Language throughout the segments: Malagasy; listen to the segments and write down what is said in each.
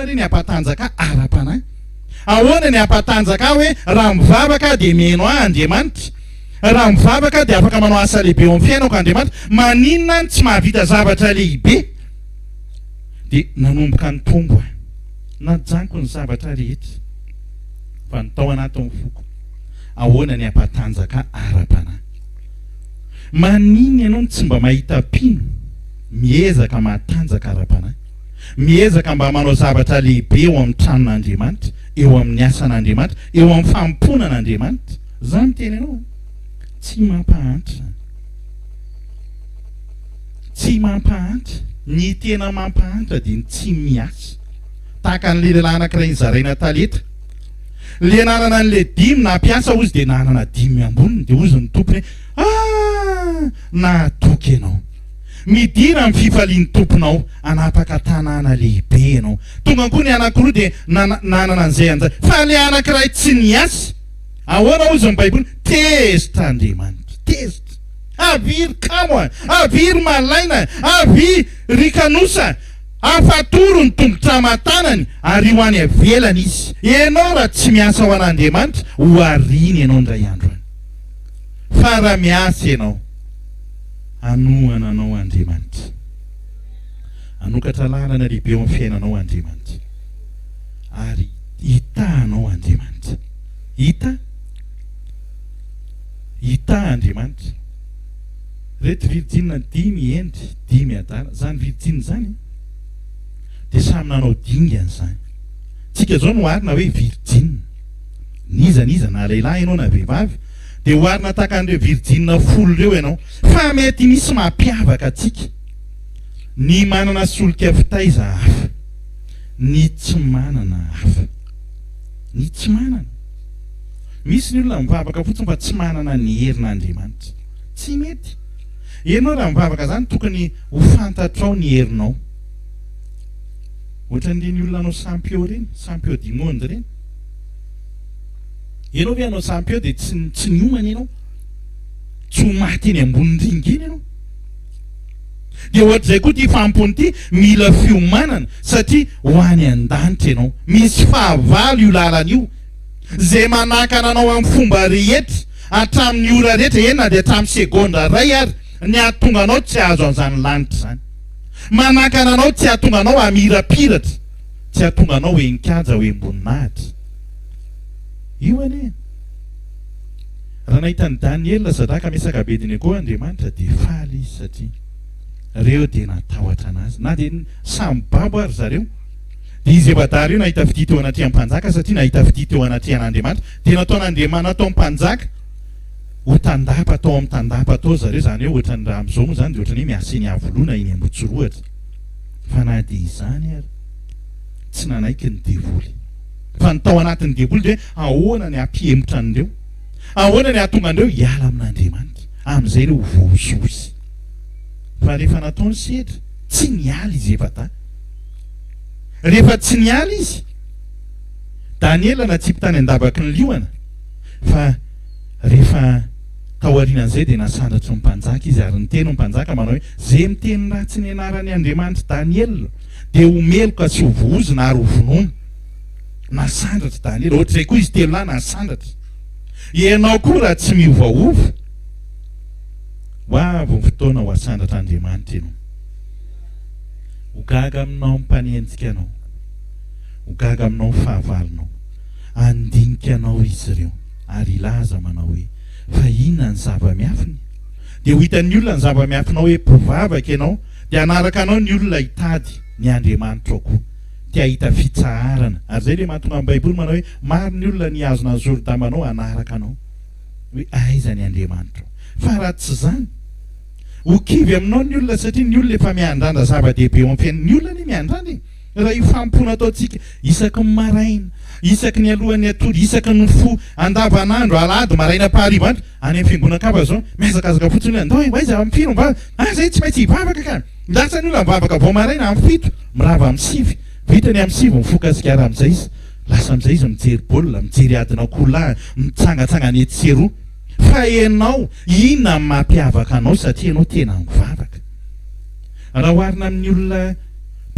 re ny ampatanjaka ara-panahy? Ahoana ny ampatanjaka hoe raha mivavaka dia meno Andriamanitra, raha mivavaka dia afaka manao asa lehibe eo amin'ny fiainako Andriamanitra, maninona tsy mahavita zavatra lehibe? Dia nanomboka ny tombo najaniko ny zavatra rehetra fa nytao anaty ny foko. Ahoana ny ampatanjaka ara-panahy? Maninona ianao tsy mba mahita pino miezaka matanjaka ara-panahy, miezaka mba manao zavatra lehibe eo amin'ny tranon'Andriamanitra, eo amin'ny asan'Andriamanitra, eo amin'ny famponan'Andriamanitra? Zany tena ianao tsy mampahantra, tsy mampahantra. Ny tena mampahantra dia ny tsy miasa. Tahaka n'le lehilahy anankiray nizaraina talenta, le nanana n'le dimy na mpiasa ozy dia nanana dimy amboniny, dia ozy ny tompony nahatoky ianao, midira amin'ny fifalian'ny tomponao, anapaka tanàna lehibe ianao. Tonga koa ny anankiroa dia nanana an'izay an'izay, fa le anankiray tsy niasa. Ahoana ozy ny Baiboly? Tezitra Andriamanitra, tezitra. Aviry kamo, aviry malaina, aviry kanosa, afatoro ny tongotra matanany, ary ho any avelany izy. Ianao raha tsy miasa ho an'Andriamanitra, ho ariny ianao indray andro any. Fa raha miasa ianao, anohana anao Andriamanitra, anokatra lalana lehibe eo amin'ny fiainanao Andriamanitra, ary hitanao Andriamanitra. Hita Andriamanitra. Reto virjina dimy endry, dimy adala, zany virjina zany dia samy nanao dingana zany. Tsika zao no arina hoe virjina, niza na lehilahy ianao na vehivavy, dia hoarina tahaka an'ireo virjina 10 ireo ianao. Fa mety misy mampiavaka atsika, ny manana solika fitaiza hafa, ny tsy manana hafa. Ny tsy manana, misy ny olona mivavaka fotsiny fa tsy manana ny herin'Andriamanitra. Tsy mety. Ianao raha mivavaka zany tokony ho fantatrao ny herinao. Ohatran'ireny olona anao sampio reny, sampio dimonde reny. Ianao ve anao sampio dia tsy niomana ianao, tsy ho maty eny ambony ringa eny ianao. Dia ohatr'izay koa ty fampony ity mila fiomanana, satria ho any an-danitra ianao. Misy fahavalo io lalana io, zay manakana anao amin'ny fomba rehetra, hatramin'ny ora rehetra, ena dia hatramin'ny segonda ray ary, ny ahatonga anao tsy azo an'izany lanitra zany. Manakana anao tsy ahatonga anao amirapiratra, tsy ahatonga anao enkaja hoe amboninahitra. Io anie. Raha nahita ny Daniel zadraka misaka bediny koa Andriamanitra dia faly izy, satria reo dia natahotra anazy, na dia samy babo ary zareo. Dia izy efa-dara io nahita fidity eo anaty mpanjaka, satria nahita fidity eo anaty an'Andriamanitra, dia nataon'Andriamanitra atao mpanjaka ho tandapa, atao amin'ny tandapa atao zareo. Zany hoe ohatran'ny raha amin'izao moa zany dia ohatran'ny hoe miasa eny Iavoloha na eny Ambotsotrohatra. Fa na dia izany ary tsy nanaiky ny devoly, fa ny tao anatin'ny devoly dia ahoana ny ampihemotra an'ireo, ahoana ny ahatonga an'ireo hiala amin'Andriamanitra, amin'izay ireo voazozy. Fa rehefa nataony sedra, tsy niala izy efa-ta. Rehefa tsy niala izy, Daniela na tsy mpitany andabaky ny liona, fa rehefa tao aorian'izay dia nasandratry ny mpanjaka izy, ary niteny ny mpanjaka manao hoe zay miteny ratsy ny anarany Andriamanitra Daniela dia homeloka sy ho vozona ary ho vonoina. Nasandratry Daniela, ohatr'izay koa izy telo lahy nasandratry. Ianao koa raha tsy miovaova, ho avy ny fotoana ho asandatra Andriamanitra ianao. Ho gaga aminao mpanenjika anao, ho gaga aminao fahavalonao, andinika anao izy ireo, ary ilaza manao hoe fa inona ny zava-miafiny. Dia ho hitan'ny olona ny zava-miafinao hoe mpivavaka ianao, dia anaraka anao ny olona hitady ny Andriamanitra ao koa, tia hita fitsaharana. Ary zay le mahatonga amin'ny Baiboly manao hoe maro ny olona niazona ny zorodamanao anaraka anao, hoe aiza ny Andriamanitra. Fa raha tsy zany, ho kivy aminao ny olona, satria ny olona efa miandrandra zava-dehibe eo amin'ny fiainana. Ny olona ny miandrandra, raha io fampona ataontsika isaky ny maraina, isaky ny alohan'ny atory, isaky ny fo andavanandro, alahady, maraina, pahariva andro, any amin'ny fiangonana-kapa zao miazakazaka fotsiny andao aiza amin'ny filo mivavaka, zay tsy maintsy hivavaka ka. Lasa ny olona mivavaka vao maraina amin'ny fito, mirava amin'ny sivy, vitany amin'ny sivy mifoka sikara amin'izay izy, lasa amin'izay izy mijery baolina, mijery adina kola, mitsangatsangana etsy sy eroa. Fa ianao inona mampiavaka anao, satria ianao tena mivavaka. Raha oharina amin'ny olona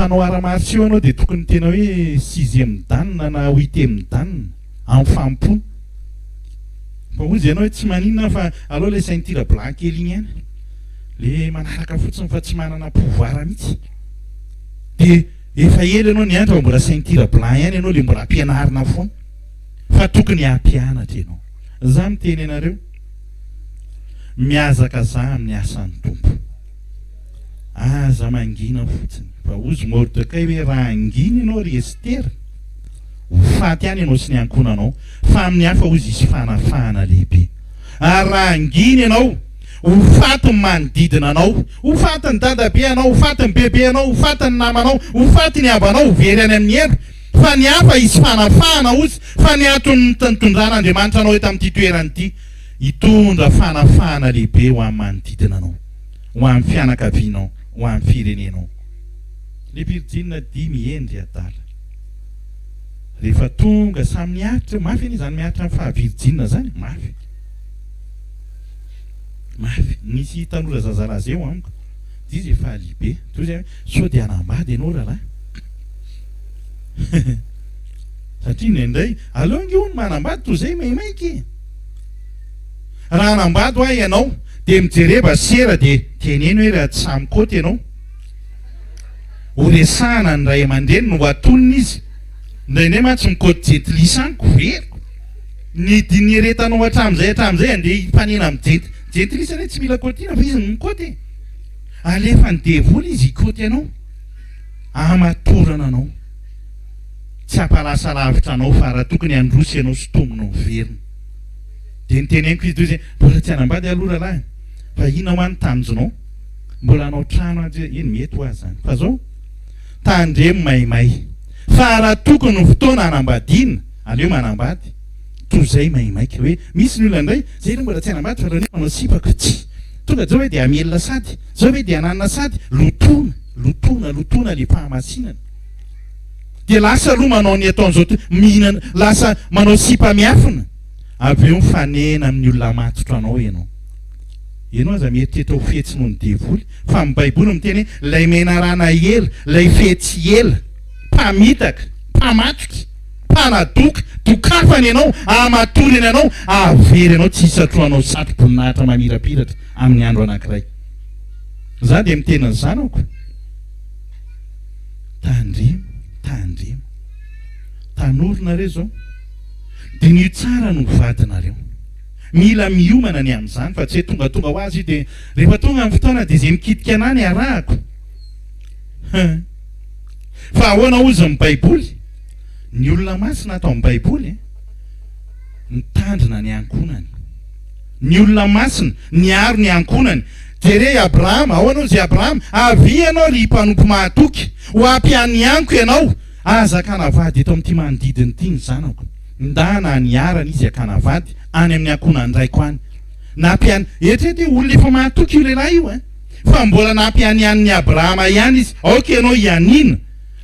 rehefa hanao aramarsio anao dia tokony tena hoe 6e danina na 8e danina amin'ny fampony fa ozy ianao hoe tsy maninona fa aloha le ceinture blanc kely iny ihany le manaraka fotsiny fa tsy manana pouvoir mihitsy dia efa ela ianao ny andro mbola ceinture blanc ihany ianao le mbola ampianarina foana fa tokony hampianatra ianao. Za miteny ianareo miazaka za amin'ny asan'ny tompo. Aza mangina fotsiny fa ozy Mordecai hoe raha angina ianao ry Estera ho faty ihany ianao sy ny ankonanao fa amin'ny hafa ozy isy fanafahana lehibe. Ary raha angina ianao ho faty ny manodidina anao, ho faty ny dadabe anao, ho faty ny bebe anao, ho faty ny namanao, ho faty ny abanao, ho very any amin'ny elo fa ny hafa isy fanafahana ozy fa ny atony nitondran'Andriamanitra anao eto amin'ity toerana ity hitondra fanafahana lehibe ho amin'ny manodidina anao, ho amin'ny fianakavianao, ho amin'ny firenenao. Le Virjina 10 miendry adala rehefa tonga samy miaritra mafy any izany miaritra amin'ny fahavirjina zany mafy mafy nisy tanora zazalazy eo amiko dizy efa alibe toy zay sao dia anambady ianao rahalahy satria indraindray alonga io ny manambady toy zay maimaiky raha anambady ho ahy ianao dia mijereba sera dia teneny hoe raha tsy samykôty ianao ho resahana ny ray aman-dreny no atonina izy indraindray matsy mikôty jetilisaniko veriko ny dinieretanao hatramin'izay andeha hifanena amin'ny jentilisana hoe tsy mila kôtiana fa izy ny mikôty alefa ny devoly izy hikôty anao amatorana anao tsy hampalasa lavitra anao fa raha tokony androsy ianao sy tomona ny verina dia niteneniko izy toy izay mbola tsy hanambady aloha rahalahy fa ina ho any tanjonao mbola anao trano azy eny mety ho azy zany fa zao tandremo maimay fa raha tokony ny fotoana hanambadiana aleo manambady toy zay maimaika hoe misy ny olona indray zay mbola tsy hanambady fa raha manao sipako tsy tonga zao hoe dia amelona sady zao hoe dia hananina sady lotona le fahamasinana dia lasa aloha manao ny ataon'izao mihinana lasa manao sipa miafina avy eo mifanena amin'ny olona matotra anao ianao aza mieritreritra ho fetsy noho ny devoly fa amin'ny baiboly miteny hoe lay menarana ela lay fetsy ela mpamitaka mpamatroka mpanadoka dokafany ianao amatorany ianao avery ianao tsy hisatroanao satroboninahitra mamirapiratra amin'ny andro anankiray. Za dia miteny ny zanako tandremo tanoronareo zao dia ny tsara no vadinareo mila miomana ny amin'izany fa tsy hoe tonga ho azy io dia rehefa tonga amin'ny fotoana dia izay mikitika anany arahako fa ahoana ozy ny baiboly ny olona masina atao amin'ny baiboly mitandrina ny ankonany ny olona masina niaro ny ankonany jere Abrahama ahoana ozy Abrahama avy ianao ry mpanompo mahatoky ho ampiany anko ianao azakana vady eto amin'ity manodidiny ity ny zanako ndana niarana izy akana vady any amin'ny ankonany raiko any nampiany etrety olona efa mahatoky io lehilahy io fa mbola nampiany an'ny Abrahama ihany izy aoka ianao ianina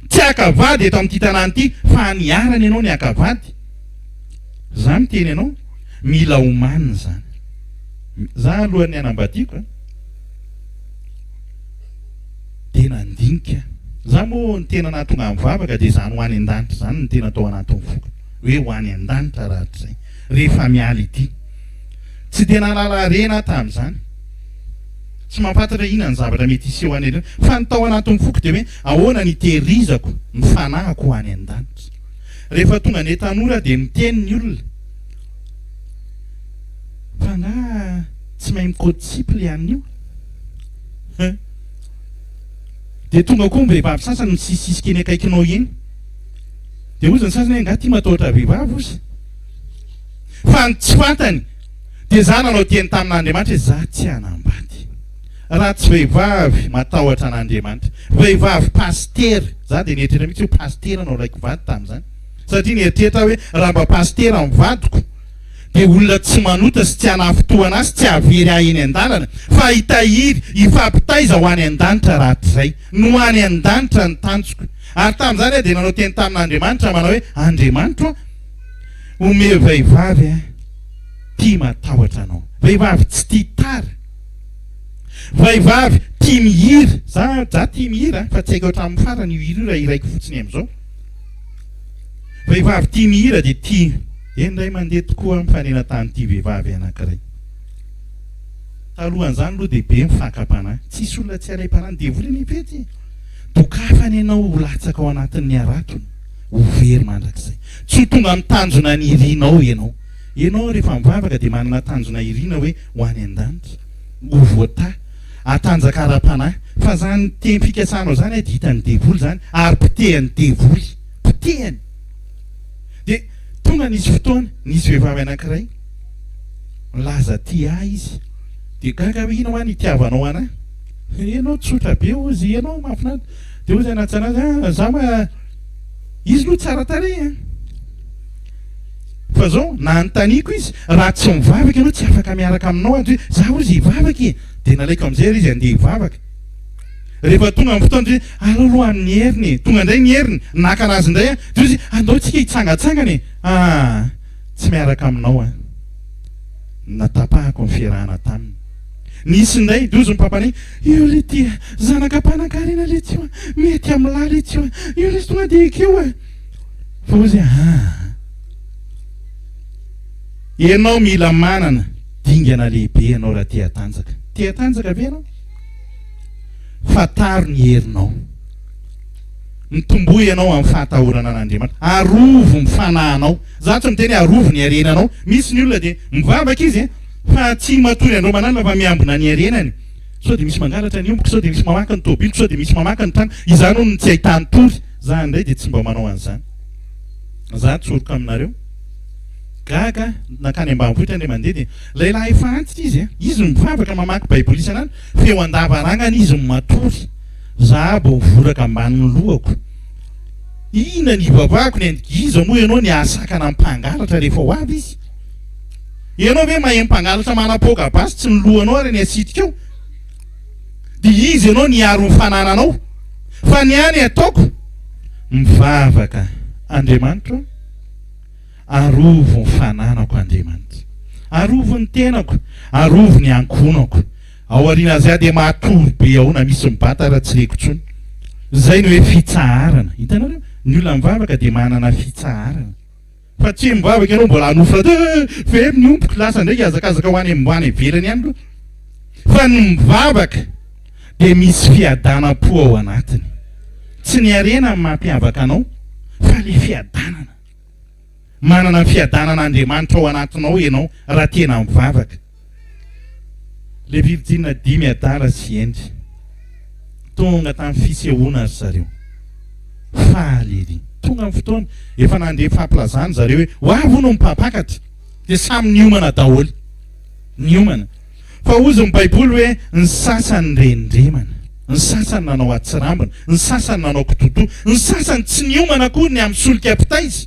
tsy akavady eto amin'ity tanàna ity fa niarana ianao ny akavady. Za miteny ianao mila omanina zany za alohan'ny anambadiako dia nandinika za moa ny tena nahatonga amin'ny vavaka dia zany ho any an-danitra zany ny tena atao anatin'ny foka hoe ho any an-danitra rahatr' zay rehefa miala ity tsy dia nalala rena tamin'izany tsy mampatatra ina ny zavatra mety iseho any ireny fa ny tao anatin'ny foka dia hoe ahoana ny tehirizako ny fanahako ho any an-danitra. Rehefa tonga ny tanora dia miteny ny olona fa nga tsy mahay mikôdisiply ihany io dia tonga koa mivehivavy sasany misisisika eny akaikinao eny dia ozy ny sasany hoe nga tia matahotra vehivavy ozy fa ny tsy fantany dia za nanao teny tamin'Andriamanitra hoe za tsy hanambady raha tsy vehivavy matahotra an'Andriamanitra vehivavy paster za dia nietritra mihitsy hoe paster anao raiko vady tamin'izany satria nietritra hoe raha mba paster amin'ny vadiko dia olona tsy manota sy tsy hanafotoana azy tsy havery ahy eny an-dalana fa hitahiry hifampitaiza ho any an-danitra rahatrizay no any an-danitra ny tanjoko ary tamin'izany dia nanao teny tamin'Andriamanitra manao hoe Andriamanitra ome vehivavy tia matahotra anao vehivavy tsy tia tara Vehivavy tia mihira, za tia mihira fa tsy haiko hatramin'ny farany io hira io raha iraiko fotsiny amin'izao. Vehivavy tia mihira dia tia indray mandeha tokoa amin'ny fanenantany tia vehivavy anankiray. Talohan'izany aloha dia be mifakam-panahy, tsisy olona tsy aray-panany devoly ny pety. Dokafany ianao latsaka ao anatin'ny aratony, ho very mandrakizay. Tsy ho tonga amin'ny tanjona ny irinao ianao. Ianao rehefa mivavaka dia manana tanjona irina hoe ho any an-danitra, ho voata, atanjaka ara-panahy. Fa zany teny fikasanao zany dia hitany devoly zany, ary potehany devoly, potehany. Dia tonga nisy fotoana, nisy vehivavy anankiray, laza tia ahy izy. Dia gaga hoe ino any itiavanao anahy? Ianao tsotra be ozy, ianao mahafinaritra. Dia ozy anaty anazy, za ma izy aloha tsara tarehy. Fa zao na anontaniako izy, raha tsy mivavaka ianao tsy afaka miaraka aminao any. Za ozy hivavaka e. Dia nalaiko amin'izay izy andeha hivavaka. Rehefa tonga amin'ny fotoana dia aloha amin'ny heriny, tonga indray ny heriny, naka anazy indray dia ozy andao tsika hitsangatsangana e. Tsy miaraka aminao a. Natapahako ny fiarahana taminy. Nisy indray dozo ny papany, io le tia zanaka mpanankarena le tio, mety amin'lahy le tio, io le tonga dia ekeo a. Fa ozy ianao mila manana dingana lehibe ianao raha tia tanjaka. Tia tanjaka ve ianao? Fataro ny herinao. Mitombohy ianao amin'ny fahatahorana an'Andriamanitra. Arovo ny fanahinao. Za tsy miteny arovo ny harenanao. Misy ny olona dia mivavaka izy fa tsy matory andreo manana fa miambina ny harenany. Sao dia misy mangalatra ny omboko, sao dia misy mamaka ny tôbilo, sao dia misy mamaka ny trano. Izany hono tsy ahitany tory. Za indray dia tsy mba manao an'izany. Za tsoroka aminareo. Gaga nakany ambanivohitra indray mandeha dia lehilahy efa antitra izy. Izy mivavaka mamaky baiboly isanandro, feo andavarangana izy matory. Za bo voraka ambanin'ny lohako. Ina ny vavahako ny andigiza moa ianao ny asakana mpangalatra rehefa ho avy izy. Ianao ve mahay mpangalatra manapoka basy tsy ny lohanao ary ny asitrika eo. Dia izy ianao niaro ny fanananao. Fa ny any ataoko mivavaka Andriamanitra, arovo ny fananako Andriamanitra, arovo ny tenako, arovo ny ankonako. Ao aoriana azy dia matory be ao na misy mibata raha tsy leko intsony. Zay ny hoe fitsaharana. Hitanareo ny olona mivavaka dia manana fitsaharana. Fa tsy mivavaka ianao mbola hanofra very ny omboko lasa ndraiky azakazaka ho any ambany ivelany ihany. Fa ny mivavaka dia misy fiadanam-po ao anatiny. Tsy ny harena ny mampiavaka anao, fa le fiadanana. Manana fiadanan'Andriamanitra ao anatinao ianao raha tena mivavaka. Le Virjina 5 adala sy endry tonga tamin'ny fisehoana ry zareo. Faly ery. Tonga amin'ny fotoana efa nandeha famplazana zareo hoe ho avy no mipampakatra. Dia samy niomana daholo. Niomana. Fa ozy ny baiboly hoe ny sasany rendremana, ny sasany nanao atsirambina, ny sasany nanao kitoto, ny sasany tsy niomana koa ny amin'ny solika pitaizy.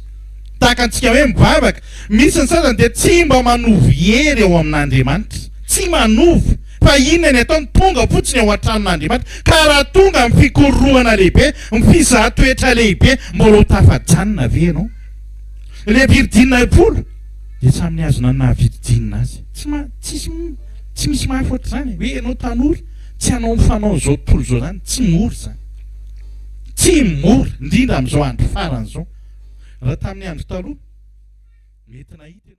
Tahaka antsika hoe mivavaka, misy ny sasany dia tsy mba manovy hery eo amin'Andriamanitra. Tsy manovy, fa inona ny ataony tonga fotsiny ao an-tranon'Andriamanitra. Ka raha tonga amin'ny fikororohana lehibe, amin'ny fizahan-toetra lehibe, mbola ho tafajanona ve ianao? Le Virjina 10 dia samy niazona na Virjina azy. Tsy misy mahafotra zany hoe ianao tanora tsy hanao mifanao zao tontolo zao zany, tsy mora zany. Tsy mora, indrindra amin'izao andro faran'izao. Raha tamin'ny andro taloha mety nahita